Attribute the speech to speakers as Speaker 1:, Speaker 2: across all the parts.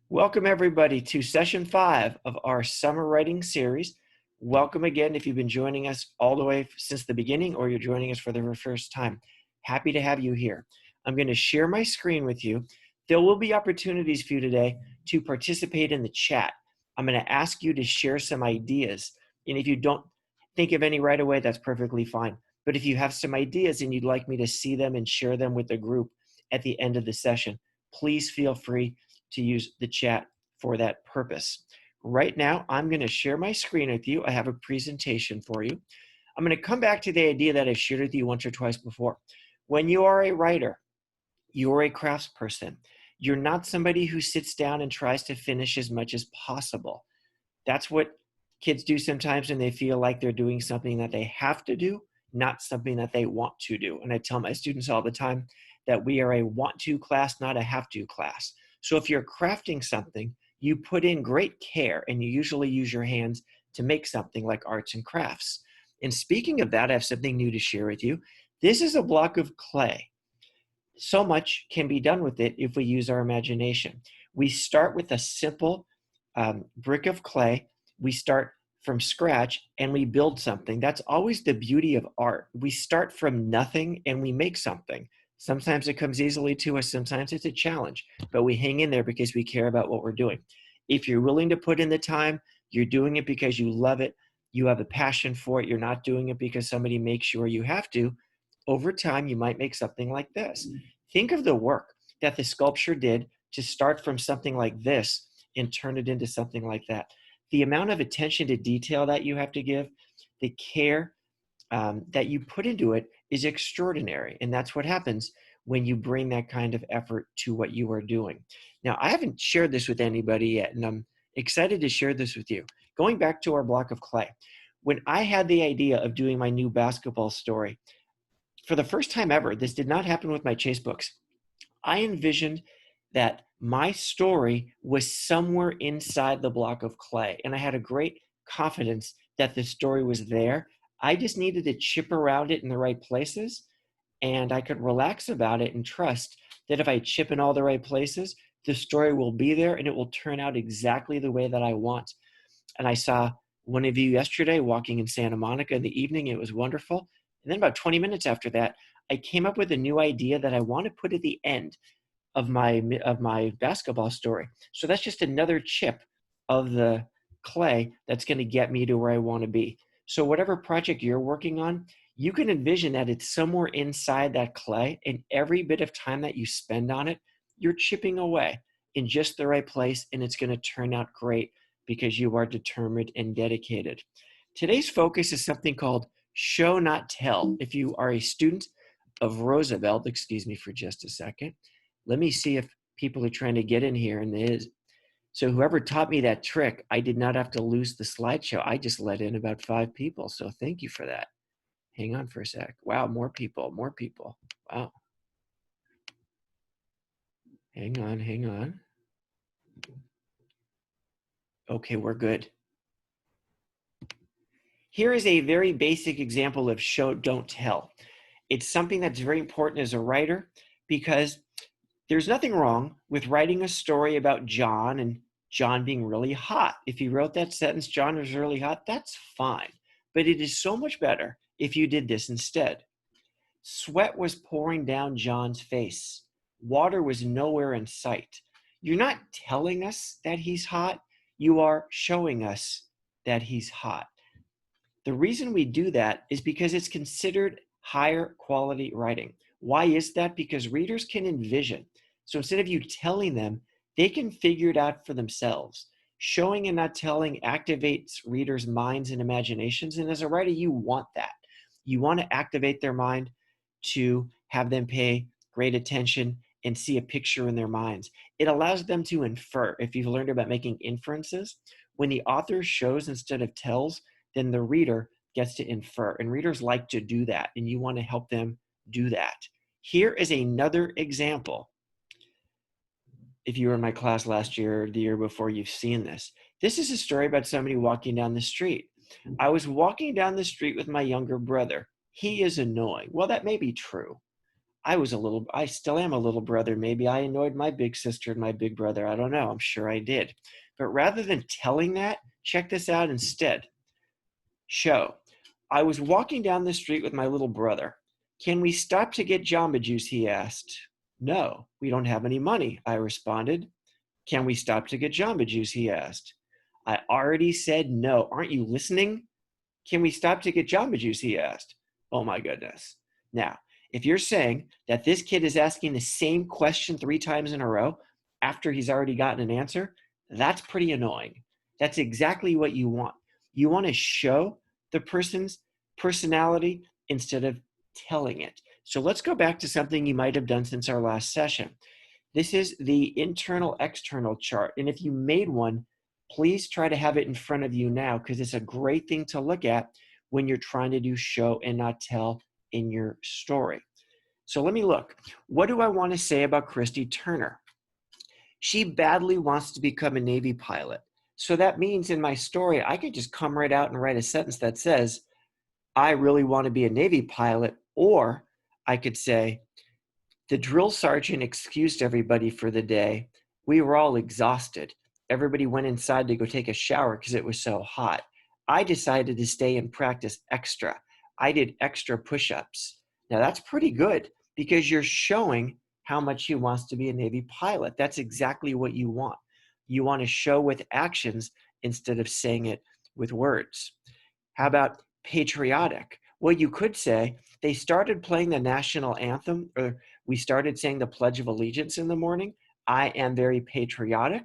Speaker 1: Welcome everybody to session 5 of our summer writing series. Welcome again if you've been joining us all the way since the beginning or you're joining us for the first time. Happy to have you here. I'm going to share my screen with you. There will be opportunities for you today to participate in the chat. I'm going to ask you to share some ideas. And if you don't think of any right away, that's perfectly fine. But if you have some ideas and you'd like me to see them and share them with the group at the end of the session, please feel free to use the chat for that purpose. Right now, I'm going to share my screen with you. I have a presentation for you. I'm going to come back to the idea that I've shared with you once or twice before. When you are a writer, you're a craftsperson. You're not somebody who sits down and tries to finish as much as possible. That's what kids do sometimes when they feel like they're doing something that they have to do, not something that they want to do. And I tell my students all the time that we are a want-to class, not a have-to class. So if you're crafting something, you put in great care and you usually use your hands to make something like arts and crafts. And speaking of that, I have something new to share with you. This is a block of clay. So much can be done with it if we use our imagination. We start with a simple brick of clay. We start from scratch and we build something. That's always the beauty of art. We start from nothing and we make something. Sometimes it comes easily to us, sometimes it's a challenge, but we hang in there because we care about what we're doing. If you're willing to put in the time, you're doing it because you love it, you have a passion for it, you're not doing it because somebody makes sure you have to, over time you might make something like this. Think of the work that the sculpture did to start from something like this and turn it into something like that. The amount of attention to detail that you have to give, the care that you put into it is extraordinary. And that's what happens when you bring that kind of effort to what you are doing. Now, I haven't shared this with anybody yet, and I'm excited to share this with you. Going back to our block of clay, when I had the idea of doing my new basketball story, for the first time ever, this did not happen with my chase books. I envisioned that my story was somewhere inside the block of clay, and I had a great confidence that the story was there. I just needed to chip around it in the right places, and I could relax about it and trust that if I chip in all the right places, the story will be there and it will turn out exactly the way that I want. And I saw one of you yesterday walking in Santa Monica in the evening. It was wonderful. And then about 20 minutes after that, I came up with a new idea that I want to put at the end of my basketball story. So that's just another chip of the clay that's going to get me to where I want to be. So whatever project you're working on, you can envision that it's somewhere inside that clay, and every bit of time that you spend on it, you're chipping away in just the right place, and it's going to turn out great because you are determined and dedicated. Today's focus is something called show, not tell. If you are a student of Roosevelt, excuse me for just a second, let me see if people are trying to get in here, and it is. So whoever taught me that trick, I did not have to lose the slideshow. I just let in about 5 people, so thank you for that. Hang on for a sec. Wow, more people, more people. Wow. Hang on, hang on. Okay, we're good. Here is a very basic example of show, don't tell. It's something that's very important as a writer because there's nothing wrong with writing a story about John and John being really hot. If you wrote that sentence, John was really hot, that's fine. But it is so much better if you did this instead. Sweat was pouring down John's face. Water was nowhere in sight. You're not telling us that he's hot. You are showing us that he's hot. The reason we do that is because it's considered higher quality writing. Why is that? Because readers can envision. So instead of you telling them, they can figure it out for themselves. Showing and not telling activates readers' minds and imaginations. And as a writer, you want that. You want to activate their mind to have them pay great attention and see a picture in their minds. It allows them to infer. If you've learned about making inferences, when the author shows instead of tells, then the reader gets to infer. And readers like to do that, and you want to help them do that. Here is another example. If you were in my class last year or the year before, you've seen this. This is a story about somebody walking down the street. I was walking down the street with my younger brother. He is annoying. Well, that may be true. I still am a little brother. Maybe I annoyed my big sister and my big brother. I don't know. I'm sure I did. But rather than telling that, check this out instead. Show. I was walking down the street with my little brother. Can we stop to get Jamba Juice? He asked. No, we don't have any money, I responded. Can we stop to get Jamba Juice? He asked. I already said no. Aren't you listening? Can we stop to get Jamba Juice? He asked. Oh my goodness. Now, if you're saying that this kid is asking the same question 3 times in a row after he's already gotten an answer, that's pretty annoying. That's exactly what you want. You want to show the person's personality instead of telling it. So let's go back to something you might have done since our last session. This is the internal-external chart. And if you made one, please try to have it in front of you now, because it's a great thing to look at when you're trying to do show and not tell in your story. So let me look. What do I want to say about Christy Turner? She badly wants to become a Navy pilot. So that means in my story, I could just come right out and write a sentence that says, I really want to be a Navy pilot. Or I could say, the drill sergeant excused everybody for the day. We were all exhausted. Everybody went inside to go take a shower because it was so hot. I decided to stay and practice extra. I did extra push-ups. Now that's pretty good because you're showing how much he wants to be a Navy pilot. That's exactly what you want. You want to show with actions instead of saying it with words. How about patriotic? Well, you could say they started playing the national anthem, or we started saying the Pledge of Allegiance in the morning. I am very patriotic.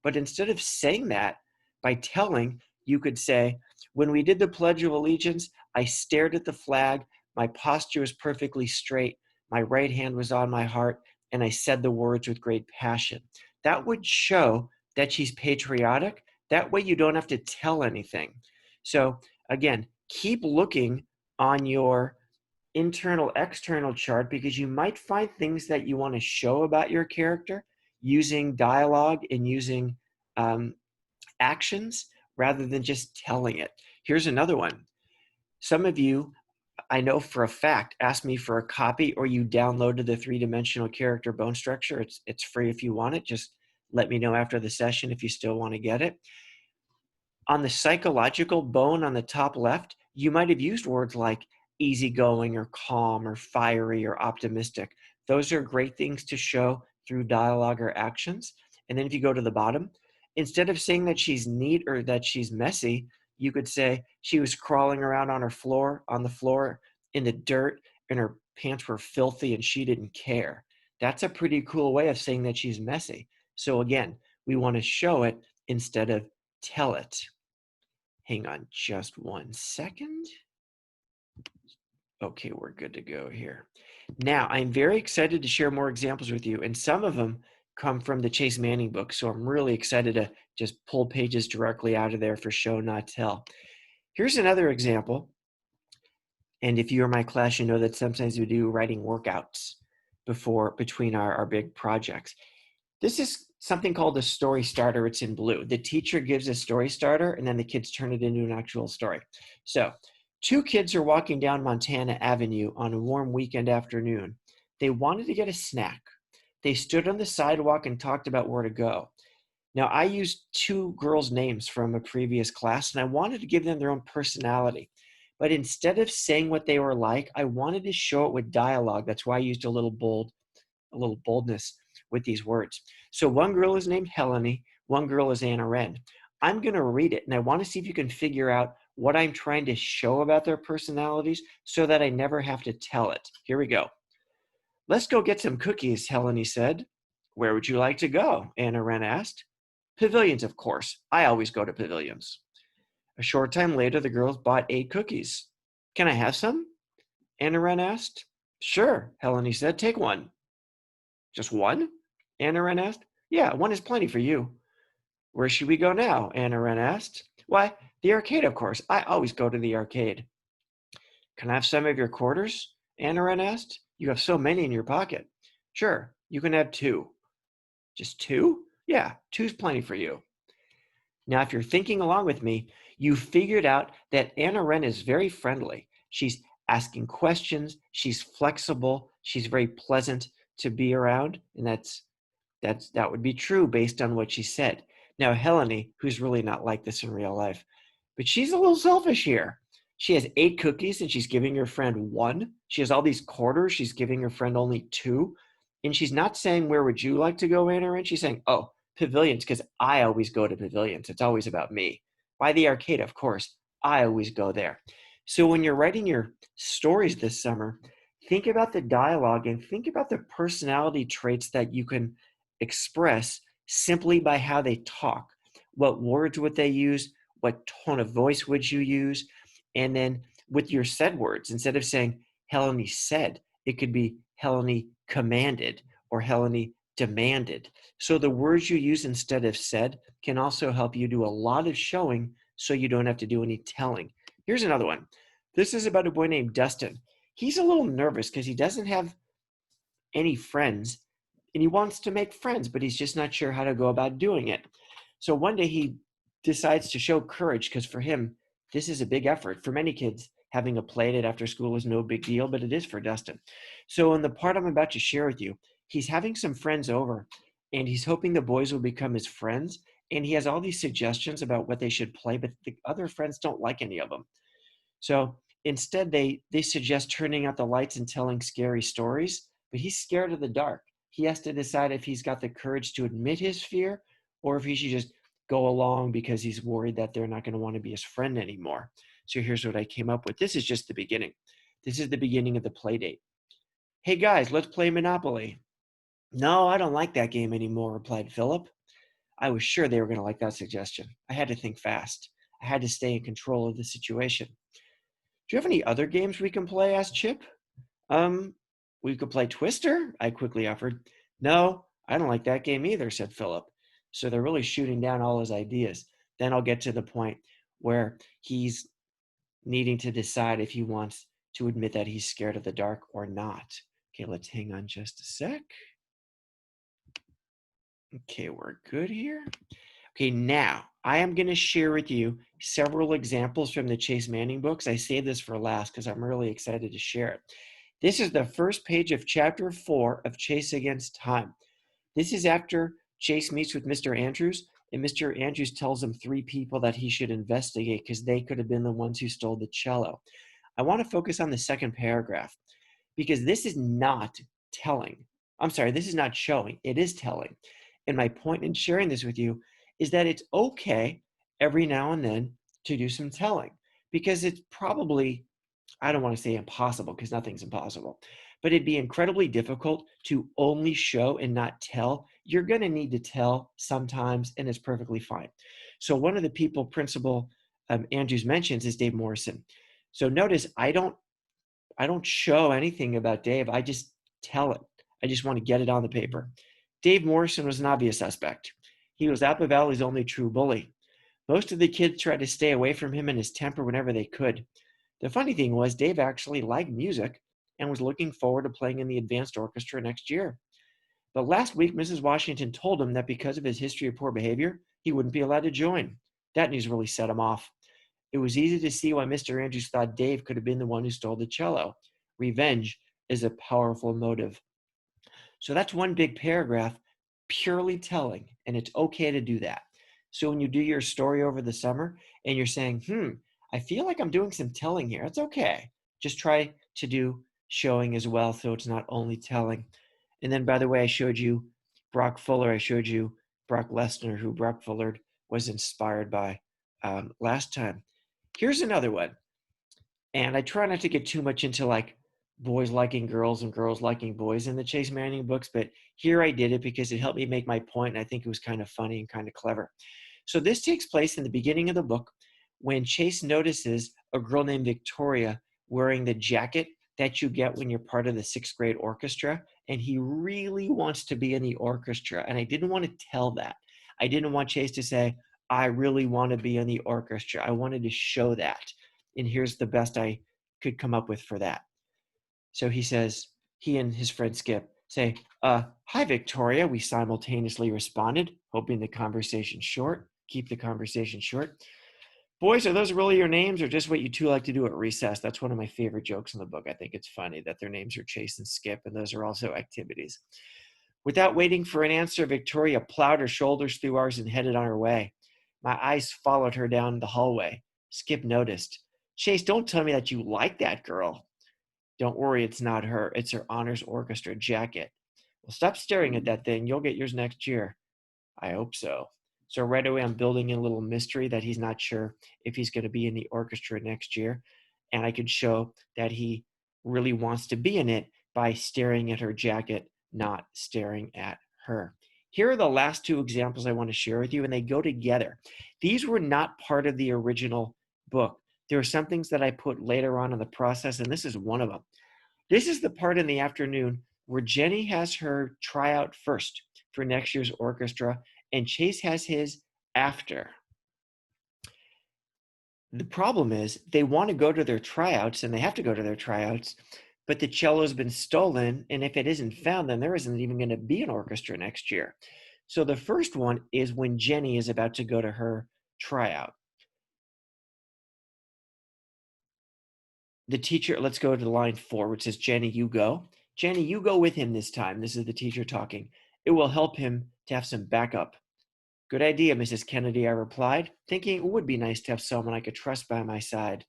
Speaker 1: But instead of saying that by telling, you could say, when we did the Pledge of Allegiance, I stared at the flag. My posture was perfectly straight. My right hand was on my heart, and I said the words with great passion. That would show that she's patriotic. That way you don't have to tell anything. So again, keep looking on your internal-external chart because you might find things that you want to show about your character using dialogue and using actions rather than just telling it. Here's another one. Some of you, I know for a fact, asked me for a copy or you downloaded the 3-dimensional character bone structure. It's free if you want it. Just let me know after the session if you still want to get it. On the psychological bone on the top left, you might have used words like easygoing or calm or fiery or optimistic. Those are great things to show through dialogue or actions. And then if you go to the bottom, instead of saying that she's neat or that she's messy, you could say she was crawling around on the floor in the dirt and her pants were filthy and she didn't care. That's a pretty cool way of saying that she's messy. So again, we want to show it instead of tell it. Hang on just 1 second. Okay, we're good to go here. Now, I'm very excited to share more examples with you, and some of them come from the Chase Manning book, so I'm really excited to just pull pages directly out of there for show, not tell. Here's another example, and if you're in my class, you know that sometimes we do writing workouts between our big projects. This is something called a story starter. It's in blue. The teacher gives a story starter, and then the kids turn it into an actual story. So 2 kids are walking down Montana Avenue on a warm weekend afternoon. They wanted to get a snack. They stood on the sidewalk and talked about where to go. Now, I used 2 girls' names from a previous class, and I wanted to give them their own personality. But instead of saying what they were like, I wanted to show it with dialogue. That's why I used a little boldness with these words. So one girl is named Helene, one girl is Anna Wren. I'm going to read it, and I want to see if you can figure out what I'm trying to show about their personalities so that I never have to tell it. Here we go. Let's go get some cookies, Helene said. Where would you like to go? Anna Wren asked. Pavilions, of course. I always go to pavilions. A short time later, the girls bought 8 cookies. Can I have some? Anna Wren asked. Sure, Helene said. Take one. Just one? Anna Wren asked. Yeah, one is plenty for you. Where should we go now? Anna Wren asked. Why, the arcade, of course. I always go to the arcade. Can I have some of your quarters? Anna Wren asked. You have so many in your pocket. Sure, you can have 2. Just 2? Yeah, 2's plenty for you. Now, if you're thinking along with me, you figured out that Anna Wren is very friendly. She's asking questions. She's flexible. She's very pleasant to be around. And that would be true based on what she said. Now, Helene, who's really not like this in real life, but she's a little selfish here. She has 8 cookies and she's giving her friend 1. She has all these quarters. She's giving her friend only 2. And she's not saying, where would you like to go, Anna? And she's saying, oh, pavilions, because I always go to pavilions. It's always about me. Why the arcade? Of course, I always go there. So when you're writing your stories this summer, think about the dialogue and think about the personality traits that you can express simply by how they talk. What words would they use? What tone of voice would you use? And then with your said words, instead of saying Helene said, it could be Helene commanded or Helene demanded. So the words you use instead of said can also help you do a lot of showing so you don't have to do any telling. Here's another one. This is about a boy named Dustin. He's a little nervous because he doesn't have any friends and he wants to make friends, but he's just not sure how to go about doing it. So one day he decides to show courage because for him, this is a big effort. For many kids, having a play date after school is no big deal, but it is for Dustin. So in the part I'm about to share with you, he's having some friends over and he's hoping the boys will become his friends. And he has all these suggestions about what they should play, but the other friends don't like any of them. So instead, they suggest turning out the lights and telling scary stories, but he's scared of the dark. He has to decide if he's got the courage to admit his fear or if he should just go along because he's worried that they're not going to want to be his friend anymore. So here's what I came up with. This is just the beginning. This is the beginning of the play date. Hey guys, let's play Monopoly. No, I don't like that game anymore, replied Philip. I was sure they were going to like that suggestion. I had to think fast. I had to stay in control of the situation. Do you have any other games we can play? Asked Chip. Um, we could play Twister, I quickly offered. No, I don't like that game either, said Philip. So they're really shooting down all his ideas. Then I'll get to the point where he's needing to decide if he wants to admit that he's scared of the dark or not. Okay, let's hang on just a sec. Okay, we're good here. Okay, now I am going to share with you several examples from the Chase Manning books. I saved this for last because I'm really excited to share it. This is the first page of chapter 4 of Chase Against Time. This is after Chase meets with Mr. Andrews, and Mr. Andrews tells him 3 people that he should investigate because they could have been the ones who stole the cello. I want to focus on the second paragraph because this is not telling. I'm sorry, this is not showing. It is telling. And my point in sharing this with you is that it's okay every now and then to do some telling because it's probably, I don't want to say impossible because nothing's impossible, but it'd be incredibly difficult to only show and not tell. You're going to need to tell sometimes, and it's perfectly fine. So one of the people Principal Andrews mentions is Dave Morrison. So notice I don't show anything about Dave. I just tell it. I just want to get it on the paper. Dave Morrison was an obvious suspect. He was Apple Valley's only true bully. Most of the kids tried to stay away from him and his temper whenever they could. The funny thing was Dave actually liked music and was looking forward to playing in the advanced orchestra next year. But last week, Mrs. Washington told him that because of his history of poor behavior, he wouldn't be allowed to join. That news really set him off. It was easy to see why Mr. Andrews thought Dave could have been the one who stole the cello. Revenge is a powerful motive. So that's one big paragraph, purely telling, and it's okay to do that. So when you do your story over the summer and you're saying, I feel like I'm doing some telling here, it's okay. Just try to do showing as well so it's not only telling. And then, by the way, I showed you Brock Fuller. I showed you Brock Lesnar, who Brock Fuller was inspired by last time. Here's another one. And I try not to get too much into like boys liking girls and girls liking boys in the Chase Manning books, but here I did it because it helped me make my point, and I think it was kind of funny and kind of clever. So this takes place in the beginning of the book when Chase notices a girl named Victoria wearing the jacket that you get when you're part of the 6th grade orchestra, and he really wants to be in the orchestra. And I didn't want to tell that. I didn't want Chase to say, I really want to be in the orchestra. I wanted to show that. And here's the best I could come up with for that. So he says, he and his friend Skip say, hi, Victoria. We simultaneously responded, hoping the conversation short, keep the conversation short. Boys, are those really your names or just what you two like to do at recess? That's one of my favorite jokes in the book. I think it's funny that their names are Chase and Skip, and those are also activities. Without waiting for an answer, Victoria plowed her shoulders through ours and headed on her way. My eyes followed her down the hallway. Skip noticed. Chase, don't tell me that you like that girl. Don't worry, it's not her. It's her honors orchestra jacket. Well, stop staring at that thing. You'll get yours next year. I hope so. So right away, I'm building in a little mystery that he's not sure if he's going to be in the orchestra next year. And I could show that he really wants to be in it by staring at her jacket, not staring at her. Here are the last two examples I want to share with you, and they go together. These were not part of the original book. There are some things that I put later on in the process, and this is one of them. This is the part in the afternoon where Jenny has her tryout first for next year's orchestra, and Chase has his after. The problem is they want to go to their tryouts, and they have to go to their tryouts, but the cello's been stolen, and if it isn't found, then there isn't even going to be an orchestra next year. So the first one is when Jenny is about to go to her tryout. The teacher, let's go to line 4, which says, Jenny, you go. Jenny, you go with him this time. This is the teacher talking. It will help him to have some backup. Good idea, Mrs. Kennedy, I replied, thinking it would be nice to have someone I could trust by my side.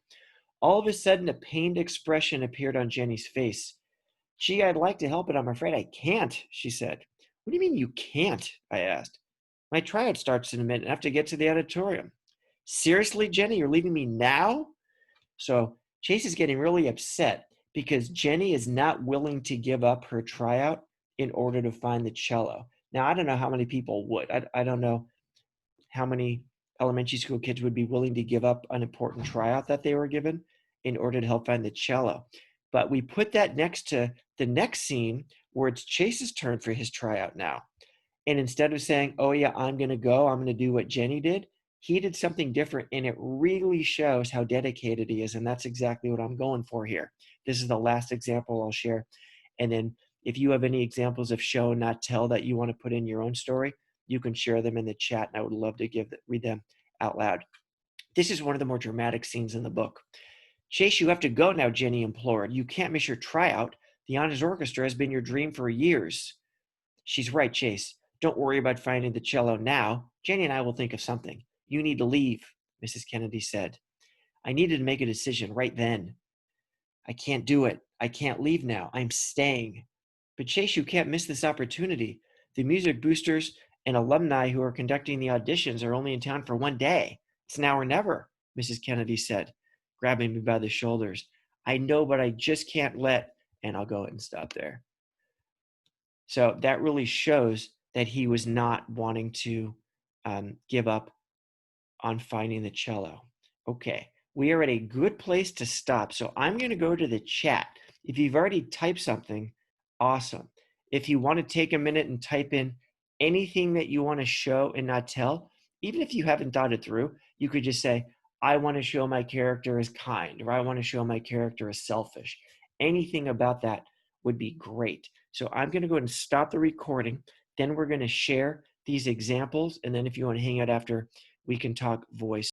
Speaker 1: All of a sudden, a pained expression appeared on Jenny's face. Gee, I'd like to help, but I'm afraid I can't, she said. What do you mean you can't? I asked. My tryout starts in a minute. I have to get to the auditorium. Seriously, Jenny, you're leaving me now? So Chase is getting really upset because Jenny is not willing to give up her tryout in order to find the cello. Now, I don't know how many people would. I don't know how many elementary school kids would be willing to give up an important tryout that they were given in order to help find the cello. But we put that next to the next scene where it's Chase's turn for his tryout now. And instead of saying, oh, yeah, I'm going to go, I'm going to do what Jenny did, he did something different. And it really shows how dedicated he is. And that's exactly what I'm going for here. This is the last example I'll share. And then if you have any examples of show, not tell that you want to put in your own story, you can share them in the chat. And I would love to read them out loud. This is one of the more dramatic scenes in the book. Chase, you have to go now, Jenny implored. You can't miss your tryout. The Honors Orchestra has been your dream for years. She's right, Chase. Don't worry about finding the cello now. Jenny and I will think of something. You need to leave, Mrs. Kennedy said. I needed to make a decision right then. I can't do it. I can't leave now. I'm staying. But Chase, you can't miss this opportunity. The music boosters and alumni who are conducting the auditions are only in town for one day. It's now or never, Mrs. Kennedy said, grabbing me by the shoulders. I know, but I just can't let, and I'll go ahead and stop there. So that really shows that he was not wanting to give up on finding the cello. Okay, we are at a good place to stop. So I'm going to go to the chat. If you've already typed something, awesome. If you want to take a minute and type in anything that you want to show and not tell, even if you haven't thought it through, you could just say, I want to show my character as kind, or I want to show my character as selfish. Anything about that would be great. So I'm going to go ahead and stop the recording. Then we're going to share these examples. And then if you want to hang out after, we can talk voice.